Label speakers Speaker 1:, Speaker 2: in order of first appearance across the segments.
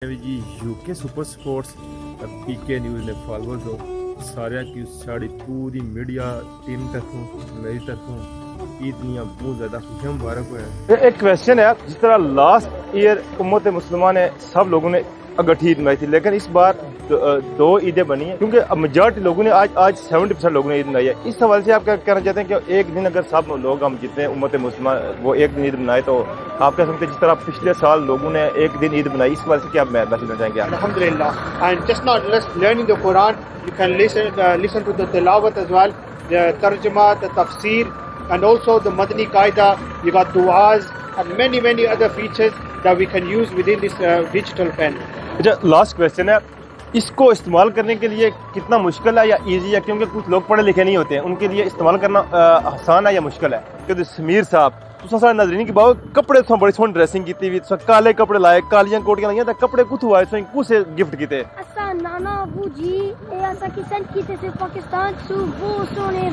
Speaker 1: جی UK super sports پی کے news نے followers ہو سارے کی ساری پوری میڈیا ٹیم طرفوں میری طرفوں عید میاں بہت زیادہ خوشیاں مبارک ہوئے ہیں۔
Speaker 2: ایک کویسچن ہے، جس طرح لاسٹ ایئر امت مسلمہ نے سب لوگوں نے اگٹھی عید منائی تھی، لیکن اس بار دو عیدیں بنی ہیں کیونکہ میجارٹی لوگوں نے آج 70% لوگوں نے عید منائی ہے۔ اس حوالے سے آپ کیا کہنا چاہتے ہیں کہ ایک دن اگر سب لوگ ہم جتنے امت مسلمہ وہ ایک دن عید منائے تو آپ کہہ سکتے ہیں جس طرح پچھلے سال لوگوں نے ایک دن عید منائی، اس حوالے سے کیا میسج دینا چاہیں گے؟
Speaker 3: Alhamdulillah, and just not just learning the Quran, you can listen to the tilawat as well, the tarjuma, the tafsir, and also the Madani Qaida. You got du'as and many other features that we can use within this digital pen.
Speaker 2: اچھا، last question ہے، اس کو استعمال کرنے کے لیے کتنا مشکل ہے یا ایزی ہے؟ کیونکہ کچھ لوگ پڑھے لکھے نہیں ہوتے ہیں، ان کے لیے استعمال کرنا آسان ہے یا مشکل ہے؟ کیونکہ سمیر صاحب سارے ناظرین کی باؤ کپڑے تو بڑی سونی ڈریسنگ کی ہوئی، کالے کپڑے لائے، کالیاں کوٹیاں لائیں، کپڑے کت ہوا ہے کسے گفٹ کیتے؟
Speaker 4: اسا نانا ابو جی اے اسا کی سینڈ کیتے سے پاکستان سو وہ سونے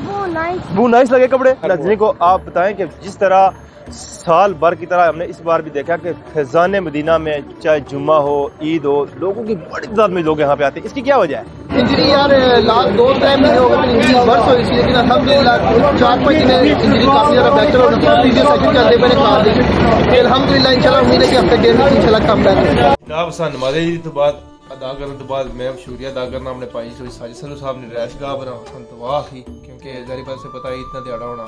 Speaker 4: وہ
Speaker 2: نائس لگے کپڑے۔ ناظرین کو آپ بتائیں کہ جس طرح سال بھر کی طرح ہم نے اس بار بھی دیکھا کہ فیضان مدینہ میں چاہے جمعہ ہو عید ہو لوگوں کی بڑی تعداد میں لوگ یہاں پہ آتے ہیں، اس کی کیا وجہ ہے؟
Speaker 5: انجری یار لاسٹ 2-3 مہینے ہو گئے انجری برس ہوئی تھی، لیکن الحمدللہ 4-5 دن انجری کافی زیادہ بہتر ہو گئی، فزیو سیشن چلتے پہ کار دی الحمدللہ انشاءاللہ امید ہے کہ ہفتے گیم میں انشاءاللہ کم بیک ہے۔
Speaker 6: جناب سا نماز عید تو بعد ادا کرنے تو بعد میں شکریہ ادا کرنا اپنے بھائی ساجد سلو صاحب نے رہائش گاہ بنا حسن تواہ ہی، کیونکہ ظاہر بات سے پتہ ہے اتنا دیہڑا ہونا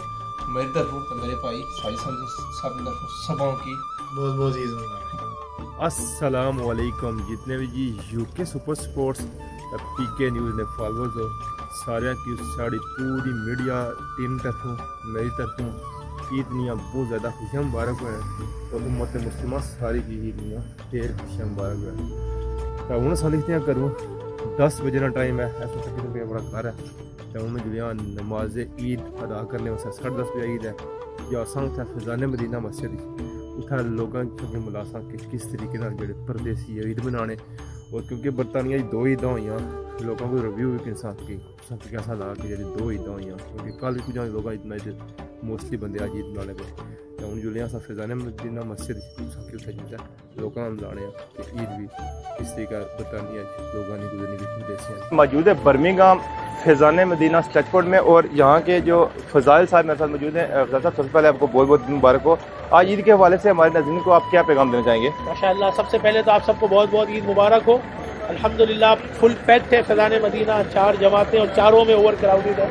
Speaker 6: میری طرفوں اور میرے بھائی ساجد سلو صاحب کی طرفوں سبوں کی بہت عزیز مبارک۔
Speaker 1: السلام علیکم، جتنے بھی جی یوکے سپر سپورٹس پی کے نیوز نے فالوورز ہو سارے کی ساری پوری میڈیا ٹیم طرفوں میری طرفوں عید میاں بہت زیادہ خوشیاں مبارک ہوئے ہیں اور امت مسلمہ ساری کی عید میاں ڈھیر خوشیاں مبارک ہوئے ہیں۔ تو ہوں سا لکھتے ہیں کروں 10 بجے کا ٹائم ہے، ایسا تقریباً پہ بڑا گھر ہے تو انہوں نے جو نماز عید ادا کرنے واسطے 10:30 بجے عید ہے یا سنگ تھا فیضان مدینہ مسجد اتنا لوگوں کے ملاساں کہ کس طریقے جڑے پردیسی عید منانے، اور کیونکہ برطانیہ 2 عیداں ہوئی لوگوں کو ریویو بھی انسان کی کیسا لگا کہ جی 2 عیداں ہوئی کیونکہ کل بھی کچھ لوگ عید منائی موسٹلی بندے آج عید منا پہ تو ہوں جو سا فیضان مدینہ مسجد اتنے جیتا لوگوں نے ملانے کہ عید بھی اس طریقہ برطانیہ لوگوں نے گزرنی بھی پردیسی ہیں۔
Speaker 2: موجود ہے برمنگھم فیضان مدینہ اسٹریچفورڈ میں، اور یہاں کے جو فضائل صاحب میرے ساتھ موجود ہیں۔ فضائل صاحب سب سے پہلے آپ کو بہت بہت مبارک ہو، آج عید کے حوالے سے ہمارے ناظرین کو آپ کیا پیغام دینا چاہیں گے؟
Speaker 3: ماشاءاللہ سب سے پہلے تو آپ سب کو بہت عید مبارک ہو۔ الحمدللہ فل پیکڈ ہے فیضان مدینہ، 4 جماعتیں اور چاروں میں اوور کراؤڈیڈ ہے،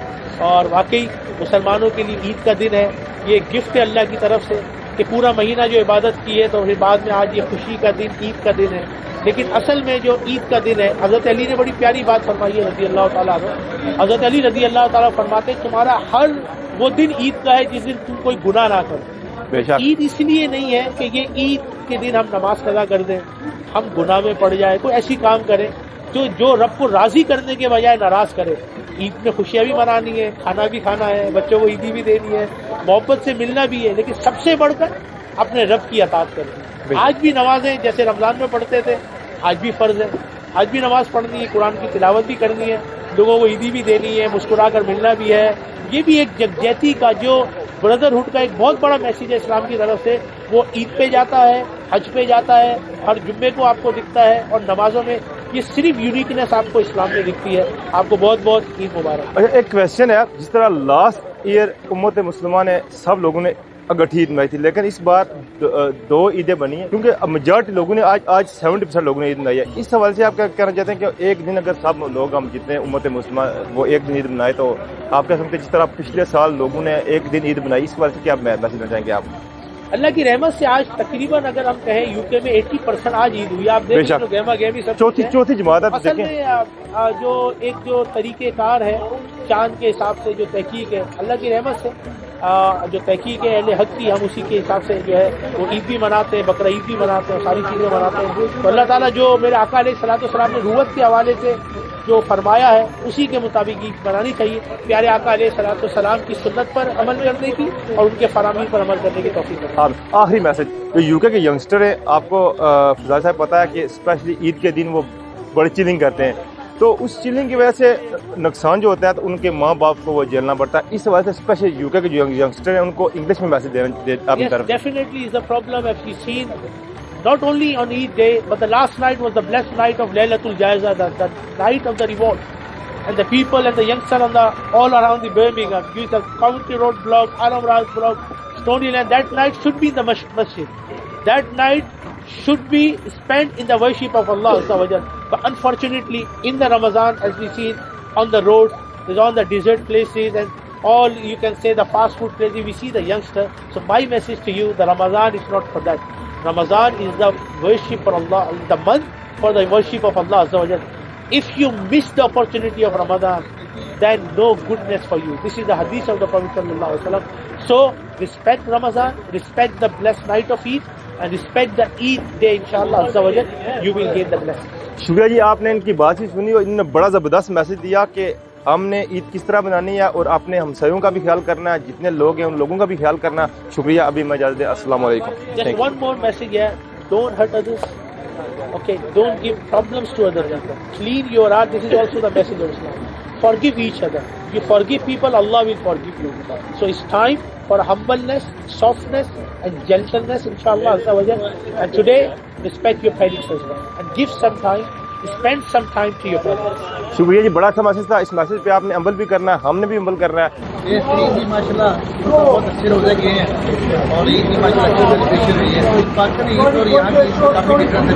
Speaker 3: اور واقعی مسلمانوں کے لیے عید کا دن ہے، یہ گفٹ ہے اللہ کی طرف سے کہ پورا مہینہ جو عبادت کی ہے تو پھر بعد میں آج یہ خوشی کا دن عید کا دن ہے۔ لیکن اصل میں جو عید کا دن ہے، حضرت علی نے بڑی پیاری بات فرمائی ہے رضی اللہ تعالیٰ عنہ۔ حضرت علی رضی اللہ تعالیٰ فرماتے ہیں تمہارا ہر وہ دن عید کا ہے جس دن تم کوئی گناہ نہ کرو۔
Speaker 2: بے شک
Speaker 3: عید اس لیے نہیں ہے کہ یہ عید کے دن ہم نماز قضا کر دیں، ہم گناہ میں پڑ جائیں، کوئی ایسی کام کریں جو رب کو راضی کرنے کے بجائے ناراض کرے۔ عید میں خوشیاں بھی منانی ہے، کھانا بھی کھانا ہے، بچوں کو عیدی بھی دینی ہے، محبت سے ملنا بھی ہے، لیکن سب سے بڑھ کر اپنے رب کی اطاعت کرنی۔ آج بھی نمازیں جیسے رمضان میں پڑھتے تھے آج بھی فرض ہے، آج بھی نماز پڑھنی ہے، قرآن کی تلاوت بھی کرنی ہے، لوگوں کو عیدی بھی دینی ہے، مسکرا کر ملنا بھی ہے۔ یہ بھی ایک یکجہتی کا جو بردرہڈ کا ایک بہت بڑا میسیج ہے اسلام کی طرف سے، وہ عید پہ جاتا ہے، حج پہ جاتا ہے، ہر جمعے کو آپ کو دکھتا ہے، اور نمازوں میں یہ صرف یونیکنیس آپ کو اسلام میں دکھتی ہے۔ آپ کو بہت عید مبارک۔
Speaker 2: اچھا، ایک کویسچن ہے، جس طرح لاسٹ ایئر امت مسلمہ نے سب لوگوں نے اگٹھی عید منائی تھی، لیکن اس بار 2 عیدیں بنی ہیں کیونکہ میجارٹی لوگوں نے آج 70% لوگوں نے عید منائی ہے۔ اس حوالے سے آپ کیا کہنا چاہتے ہیں کہ ایک دن اگر سب لوگ ہم جتنے امت مسلمہ وہ ایک دن عید منائے تو آپ کہہ سکتے ہیں جس طرح پچھلے سال لوگوں نے ایک دن عید منائی، اس حوالے سے کیا میسج دینا چاہیں گے آپ؟
Speaker 3: اللہ کی رحمت سے آج تقریباً اگر ہم کہیں یوکے میں 80% آج عید ہوئی۔ آپ دیکھ لو گہما گہمی سب
Speaker 2: چوتھی جماعت ہے۔
Speaker 3: اصل میں جو طریقہ کار ہے چاند کے حساب سے جو تحقیق ہے، اللہ کی رحمت سے جو تحقیق ہے اہل حق کی، ہم اسی کے حساب سے جو ہے وہ عید بھی مناتے ہیں، بقرہ عید بھی مناتے ہیں، ساری چیزیں مناتے ہیں۔ تو اللہ تعالیٰ جو میرے آقا علیہ الصلوۃ والسلام نے نبوت کے حوالے سے جو فرمایا ہے اسی کے مطابق عید منانی چاہیے۔ پیارے آقا علیہ الصلوۃ والسلام کی سنت پر عمل کرنے کی اور ان کے فرامین پر عمل کرنے کی توفیق ہے۔
Speaker 2: آخری میسج، جو یوکے کے ینگسٹر ہیں، آپ کو فضائل صاحب پتا ہے کہ اسپیشلی عید کے دن وہ بڑی چلنگ کرتے ہیں، تو اس چلنگ کی وجہ سے نقصان جو ہوتا ہے تو ان کے ماں باپ کو وہ جھیلنا پڑتا ہے۔ اس وجہ سے اسپیشلی یوکے کے جو ینگسٹر ہیں ان کو انگلش میں میسج دینا آپ کی طرف۔
Speaker 3: Definitely is a problem. If we seen not only on Eid day, but the last night was the blessed night of Laylatul Jaiza, the night of the reward. And the people and the youngsters all around the Birmingham, the Coventry Road block, Alam Ras block, Stonyland, that night should be in the masjid. That night should be spent in the worship of Allah Azza wa Jal. But unfortunately, in the Ramadan, as we see on the roads, on the desert places, and all you can say the fast food places, we see the youngster. So my message to you, the Ramadan is not for that. Ramadan is the worship for Allah, the month for the worship of Allah Azza wa Jal. If you miss the opportunity of Ramadan, then no goodness for you. This is the hadith of the Prophet sallallahu alaihi wasallam. So respect Ramadan, respect the blessed night of Eid, and respect the Eid day, inshallah Azza wa Jal, you will gain the blessing.
Speaker 2: شکریہ جی، آپ نے ان کی بات ہی سنی اور انہوں نے بڑا زبردست میسج دیا کہ ہم نے عید کس طرح بنانی ہے اور اپنے ہمسایوں کا بھی خیال کرنا ہے، جتنے لوگ ہیں ان لوگوں کا بھی خیال کرنا ہے۔ شکریہ، ابھی میں اجازت دیں، السلام علیکم۔
Speaker 3: Just one more message here, don't hurt others. Okay, don't give problems to others. Clean your heart. This is also the message of Islam. Forgive each other. If you forgive people, Allah will forgive you. So it's time for humbleness, softness, and gentleness, inshallah. And today, respect your parents as well, and give some time. Spend some time to your parents.
Speaker 2: شکریہ جی، بڑا اچھا message تھا۔ اس message پہ آپ نے عمل بھی کرنا ہے، ہم نے بھی عمل کرنا ہے۔
Speaker 5: یہ عید ماشاءاللہ بہت اچھے روزے گئے ہیں اور عید کی ماشاءاللہ اچھی سیلیبریشن ہوئی ہے۔ پاکستانی عید اور یہاں کی عید کافی ڈفرینس ہے۔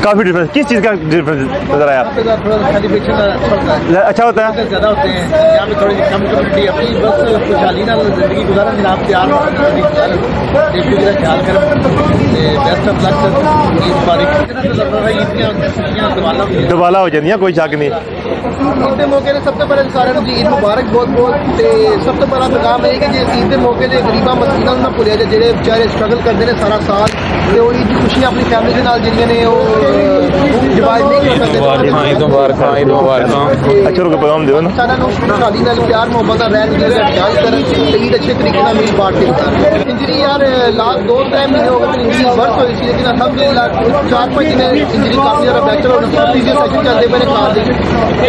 Speaker 2: کافی ڈفرینس، کس چیز کا ڈفرینس نظر آیا؟
Speaker 5: تھوڑا سیلیبریشن اچھا ہوتا ہے،
Speaker 2: اچھا ہوتا ہے،
Speaker 5: زیادہ ہوتے ہیں یہاں پہ، تھوڑی کم کمیونٹی اپنی بس خوشحالی نہ زندگی گزارن، آپ پیار ایک دوسرے کا خیال کریں۔ بیسٹ آف لک سر، عید مبارک۔ عید کی
Speaker 2: دوبالا ہو جاتی ہیں، کوئی شک نہیں۔
Speaker 5: عید کے موقع سب سے پہلے سارے جی عید مبارک بہت بہت۔ سب سے بڑا پیغام ہے کہ جی عید کے موقع سے غریباں مسکیناں نہ بھولیا جائے، جہے بچارے اسٹرگل کرتے ہیں سارا سال، تے وہ عید کی خوشیاں اپنی فیملی کے نال جڑیاں نے وہ ڈیوائڈ نہیں کر سکتے۔
Speaker 2: اچھا روکے پیغام دیو نا،
Speaker 5: سارا نو خوشحالی نال پیار محبت نال رہن دی خیال کرن، عید اچھے طریقے نال میل بانٹ کے گزارن۔ انجری یار لاسٹ 2-3 مہینے ہو گئے انجری برس ہوئی سی، لیکن الحمدللہ 4-5 دن انجری کافی زیادہ بہتر ہو گئی، فزیو سیشن چلتے پے نے کار دے،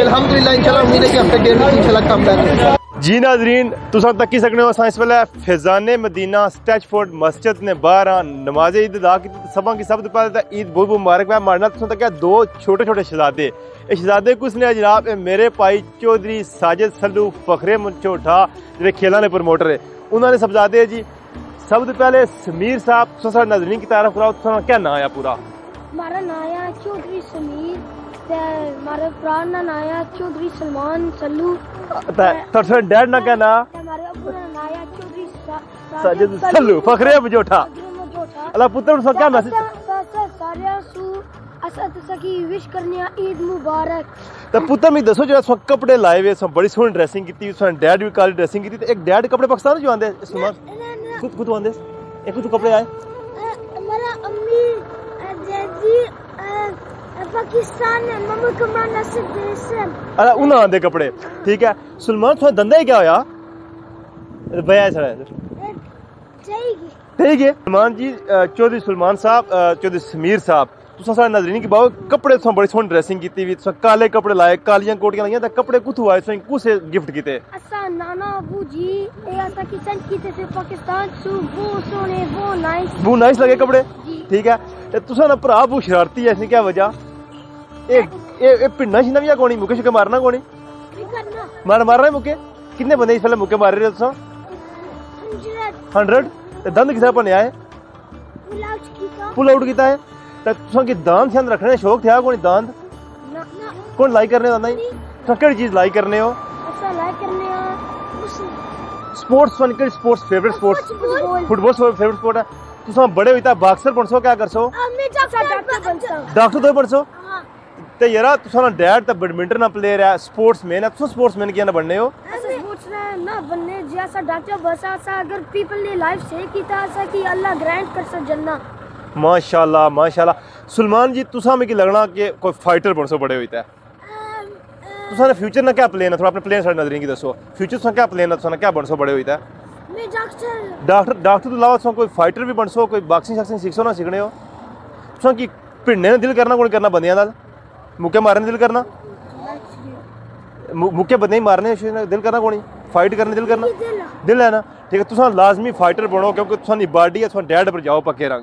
Speaker 5: الحمدللہ انشاءاللہ امید ہے کہ ہفتے ڈیڑھ میں انشاءاللہ کم بیک ہوگا۔
Speaker 2: جی ناظرین، تساں تکی سکنے ہو اساں اس ویلے فیضان مدینہ سٹیچ فورڈ مسجد نے باہر نماز عید ادا کی۔ سباں کی سب تو پہلے عید بہت مبارک ہے۔ مارنا تساں تک 2 چھوٹے چھوٹے شہزادے، یہ شہزادے کس نے جناب میرے بھائی چودھری ساجد سلو فخرے منچوٹھا جڑے کھیلاں نے پروموٹر ہے، انہوں نے شہزادے جی۔ سب تو پہلے سمیر صاحب تساں ناظرین کی تعارف کراؤ، تساں کیا نام ہے پورا؟
Speaker 4: ہمارا نام ہے چودھری سمیر، ہمارے برا نام ہے چودھری سلمان سلو،
Speaker 2: ترسے ڈیڈ نہ کہنا
Speaker 4: ہمارے ابو کا نام ہے چودھری
Speaker 2: ساجد سلو فخرے منچوٹھا۔ اللہ پتر تساں کیا میسج
Speaker 4: سارے سو اسا تسا کی وش کرنی عید مبارک۔
Speaker 2: تے پتر میں دسو جڑا تساں کپڑے لائے ہوئے سن، بڑی سونی ڈریسنگ کیتی، تساں ڈیڈ بھی کالی ڈریسنگ کیتی، تے ایک ڈیڈ کپڑے پاکستان جو آندے سلمان خود آندے، ایک تو کپڑے آئے
Speaker 4: ہمارا امی جی پاکستان مما کمانا سے دیسن،
Speaker 2: ارے انہاں آندے کپڑے، ٹھیک ہے۔ سلمان تھوڑا دندے کیا ہویا بھیا سڑا ٹھیک ہے۔ سلمان جی، چودھری سلمان صاحب، چودھری سمیر صاحب، تساں سارے ناظرین کی باو کپڑے تساں بڑی سونی ڈریسنگ کیتی ہوئی، تساں کالے کپڑے لائے، کالیاں کوٹیاں لائیاں، تے کپڑے کتھوں آئے، تساں کسے گفٹ کیتے؟
Speaker 4: اسا نانا ابو جی اے اسا کی سینڈ کیتے تھے پاکستان سو، وہ سونے وہ نائس
Speaker 2: لگے کپڑے، ٹھیک ہے۔ تے تساں نا بھرا بہت شرارتی ایسی کیا وجہ؟ اے پنڈا شندا بھی کونی مکے شکے مارنا کونی مار رہے مکے؟ کتنے بندے اس ویلے مکے مار رہے ہو تساں؟ 100۔ دند کسے بنیا ہے؟ پل آؤٹ کیتا ہے۔ تے تساں کی داند شاند رکھنے شوق تھیا کونی؟ داند کون لائی کرنے ہوندا ہے؟ تساں کیڑی چیز لائی کرنے ہو؟
Speaker 4: اسا لائک کرنے
Speaker 2: سپورٹس کیڑی سپورٹس فیورٹ سپورٹس؟ فٹ بال فیورٹ سپورٹ ہے۔ تساں بڑے ہوئی تا باکسر بنسو، کیا کرسو؟ ڈاکٹر تو بنسو۔ تے یارا تساں ڈیڈ تے بیڈمنٹن دا پلیئر ہے، سپورٹس مین ہے، تساں سپورٹس مین کیا نہ بننے ہو؟
Speaker 4: سپورٹس مین نہ بننے جی اسا ڈاکٹر بسا سا، اگر پیپل نے لائف سے کیتا اسا کی اللہ گرانٹ کر سا جنہ۔
Speaker 2: ماشاءاللہ ماشاءاللہ۔ سلمان جی تساں میں کی لگنا کہ کوئی فائٹر بنسو بڑے ہوئی تا ہے؟ تساں نے فیوچر نہ کیا پلان ہے؟ تھوڑا اپنے پلان سارے ناظرین کی دسو، فیوچر تساں کیا پلان ہے؟ تساں کیا بنسو بڑے ہوئی تا ہے؟
Speaker 4: میں ڈاکٹر
Speaker 2: تو علاوہ تساں کوئی فائٹر بھی بنسو، کوئی باکسنگ شاکسنگ سیکھسو نہ سیکھنے ہو؟ تساں کی پھڑنے نے دل کرنا کون کرنا بندیاں نال؟ مکے مارنے دل کرنا؟ مکے بندے مارنے دل کرنا کونی؟ فائٹ کرنے دل کرنا؟ دل ہے نا، ٹھیک ہے۔ تساں لازمی فائٹر بنو کیونکہ تساں دی باڈی ہے، تساں ڈیڈ پر جاؤ پکے رنگ۔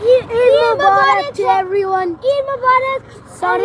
Speaker 4: Eid Mubarak to everyone. Eid Mubarak. Sorry,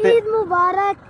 Speaker 4: Eid Mubarak.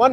Speaker 7: 1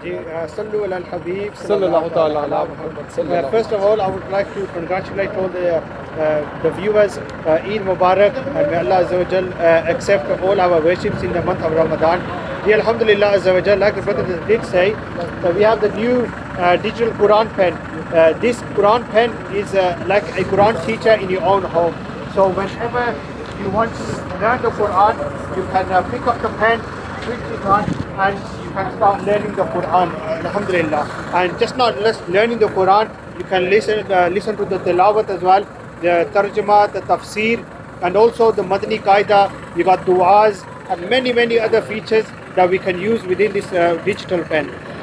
Speaker 8: Sallu ala al-Habib sallallahu ta'ala ala Muhammad. First of all, I would like to congratulate all the viewers. Eid Mubarak, and may Allah Azza wa Jal accept all our worships in the month of Ramadan. Alhamdulillah Azza wa Jal, like the brother did say, we have the new digital Quran pen. This Quran pen is like a Quran teacher in your own home. So whenever you want to learn the Quran, you can pick up the pen, switch it on, and you can start learning the Quran, alhamdulillah. And just not learning the Quran, you can listen to the tilawat as well, the tarjuma, the tafsir, and also the madani qaida. You got du'as and many other features that we can use within this digital pen.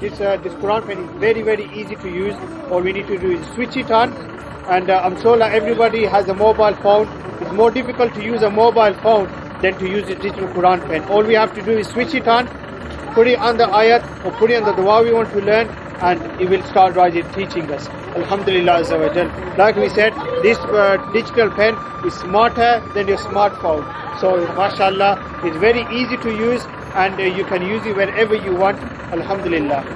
Speaker 8: This Quran pen is very easy to use. All we need to do is switch it on, and I'm sure that everybody has a mobile phone. It's more difficult to use a mobile phone than to use a digital Quran pen. All we have to do is switch it on, put it on the ayat or put it on the dua we want to learn, and it will start teaching us. Alhamdulillah Azza wa Jal. Like we said, this digital pen is smarter than your smartphone. So mashallah, it's very easy to use and you can use it wherever you want. Alhamdulillah.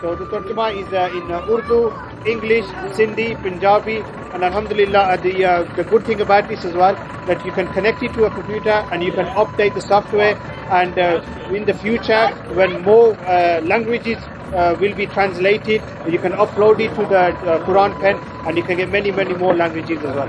Speaker 8: So the tarjuma is in Urdu, English, Sindhi, Punjabi, and alhamdulillah the good thing about this as well, that you can connect it to a computer and you can update the software, and in the future when more languages will be translated, you can upload it to the Quran pen and you can get many more languages as well.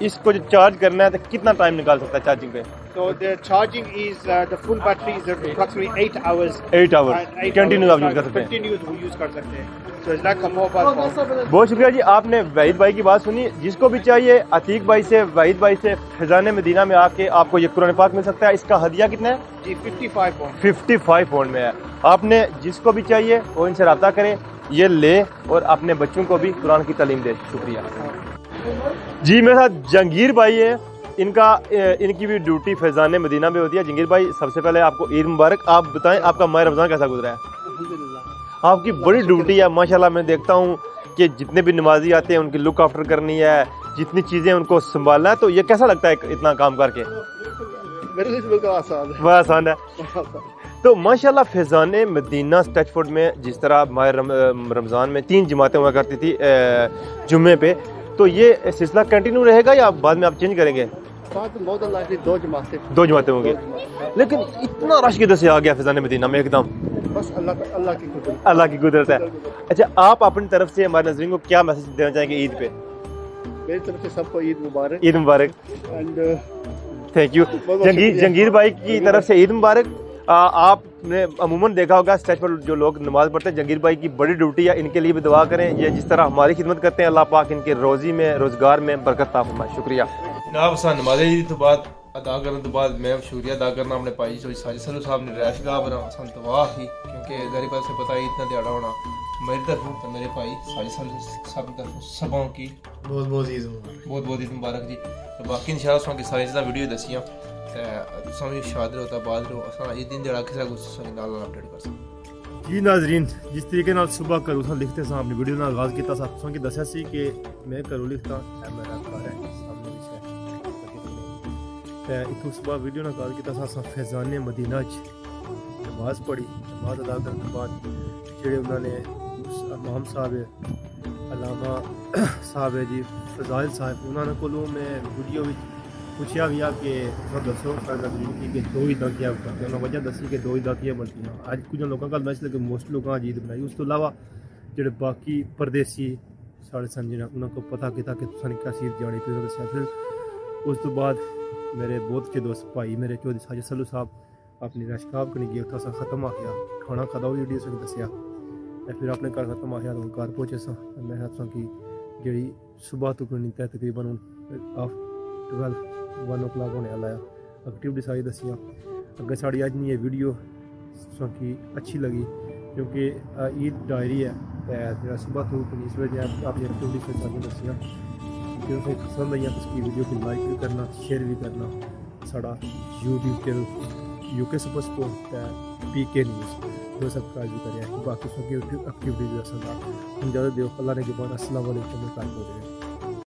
Speaker 2: اس کو جو charge کرنا ہے تو کتنا time نکال سکتا ہے charging پہ؟
Speaker 8: So the charging is the full battery is approximately 8 hours.
Speaker 2: 8 hours continue آپ یوز کر سکتے ہیں.
Speaker 8: Continuous we use کر سکتے ہیں. So it's like a mobile phone.
Speaker 2: بہت شکریہ جی. آپ نے وحید بھائی کی بات سنی. جس کو بھی چاہیے عتیق بھائی سے, وحید بھائی سے فیضان مدینہ میں آ کے آپ کو یہ قرآن پاک مل سکتا ہے. اس کا ہدیہ کتنا ہے
Speaker 8: جی 55 پاؤنڈ.
Speaker 2: 55 پاؤنڈ میں ہے. آپ نے جس کو بھی چاہیے وہ ان سے رابطہ کریں, یہ لے اور اپنے بچوں کو بھی قرآن کی تعلیم دے. شکریہ جی. میرے ساتھ جہانگیر بھائی ہیں. ان کی بھی ڈیوٹی فیضان مدینہ میں ہوتی ہے. جہانگیر بھائی سب سے پہلے آپ کو عید مبارک. آپ بتائیں آپ کا ماہ رمضان کیسا گزرا ہے؟ آپ کی بڑی ڈیوٹی ہے ماشاءاللہ. میں دیکھتا ہوں کہ جتنے بھی نمازی آتے ہیں ان کی لک آفٹر کرنی ہے, جتنی چیزیں ان کو سنبھالنا ہے. تو یہ کیسا لگتا ہے اتنا کام کر کے؟
Speaker 5: میرے لیے بالکل آسان ہے.
Speaker 2: بہت آسان ہے. تو ماشاءاللہ فیضان مدینہ اسٹیچ فوڈ میں جس طرح ماہ رمضان میں 3 جماعتیں ہوا کرتی تھی جمعے پہ, تو یہ سلسلہ کنٹینیو رہے گا یا بعد میں آپ چینج کریں گے؟
Speaker 5: دو
Speaker 2: جماعتیں ہوں گے. لیکن اتنا رش کدھر سے آ گیا فیضان مدینہ میں ایک دم؟
Speaker 5: بس اللہ کی قدرت.
Speaker 2: اللہ کی قدرت ہے. اچھا, آپ اپنی طرف سے ہمارے ناظرین کو کیا میسج دینا چاہیں گے عید پہ؟
Speaker 5: میری طرف سے سب کو عید مبارک.
Speaker 2: عید مبارک.
Speaker 5: And
Speaker 2: thank you. جہانگیر بھائی کی طرف سے عید مبارک. آپ نے عموماً دیکھا ہوگا اسٹیج پر جو لوگ نماز پڑھتے ہیں, جہانگیر بھائی کی بڑی ڈیوٹی ہے. ان کے لیے بھی دعا کریں. یہ جس طرح ہماری خدمت کرتے ہیں, اللہ پاک ان کے روزی میں روزگار میں برکت عطا فرمائے. شکریہ
Speaker 6: جناب. اساں نماز عید تو بعد ادا کرنے تو بعد میں شکریہ ادا کرنا اپنے بھائی ساجد سلو صاحب نے رہائش گاہ بنا اساں دعا ہی, کیونکہ ظاہر بات سے پتہ ہے اتنا دیہڑا ہونا میری طرف تو میرے بھائی ساجد سلو صاحب کی طرف سبوں کی
Speaker 9: بہت بہت عید مبارک.
Speaker 6: بہت بہت عید مبارک جی. تو باقی انشاءاللہ اساں کی ساری چیزاں ویڈیو دسیاں تساں بھی شاد رہو آباد رہو. اساں عید دن دیہڑا کسے کو اساں نال اپڈیٹ کر سکتے.
Speaker 1: جی ناظرین, جس طریقے نال صبح کرو سا لکھتے سا اپنی ویڈیو نال آغاز کیتا سا تساں کی دسیا سی کہ میں کرو لکھتا میرا گھر ہے سامنے تے اتو صبح ویڈیو نال آغاز کیتا سا فیضان مدینہ چ نماز پڑھی. نماز ادا کرنے کے بعد جڑے انہوں نے امام صاحب علامہ صاحب جی فضائل صاحب انہوں نے کولوں میں ویڈیو پوچھا گیا کہ دسو کہ 2 عیداں کیا کرتے ہیں. وجہ دسی کہ 2 عیداں کیا بنتی ہیں. اج کچھ لوگوں کا میسج لگے موسٹ لوگوں عید بنائی. اس تو علاوہ جڑے باقی پردیسی ساڑھے سن جنہیں انہوں کو پتہ کیا کہ تساں کیا عید جانی پھر دسیا. پھر اس تو بعد میرے بہت کے دوست بھائی میرے چودھری ساجد سلو صاحب اپنی رہائش گاہ کو نہیں گیا, اتنا سا ختم آ گیا کھانا کھادا وہ ویڈیو سے دسیا. پھر اپنے گھر ختم آ گیا تو گھر پہنچے سا. میں ہاتھوں کی جڑی صبح تو کوئی نہیں تقریباً 1 o'clock ہونے والا ہے. ایکٹیوٹی ساری دسیاں. اگر ساری اج نہیں یہ ویڈیو کی اچھی لگی کیونکہ عید ڈائری ہے صبح تو اس وجہ آپ نے ایکٹیوٹی سے ساری دسیاں. کیونکہ پسند آئی اس کی ویڈیو کو لائک بھی کرنا, شیئر بھی کرنا. ساڑا YouTube channel UK super support PK news وہ سبسکرائب بھی کریں. باقی سب کی ایکٹیوٹیز بھی اصل ہم زیادہ دیو. اللہ نے کے بعد السلام علیکم.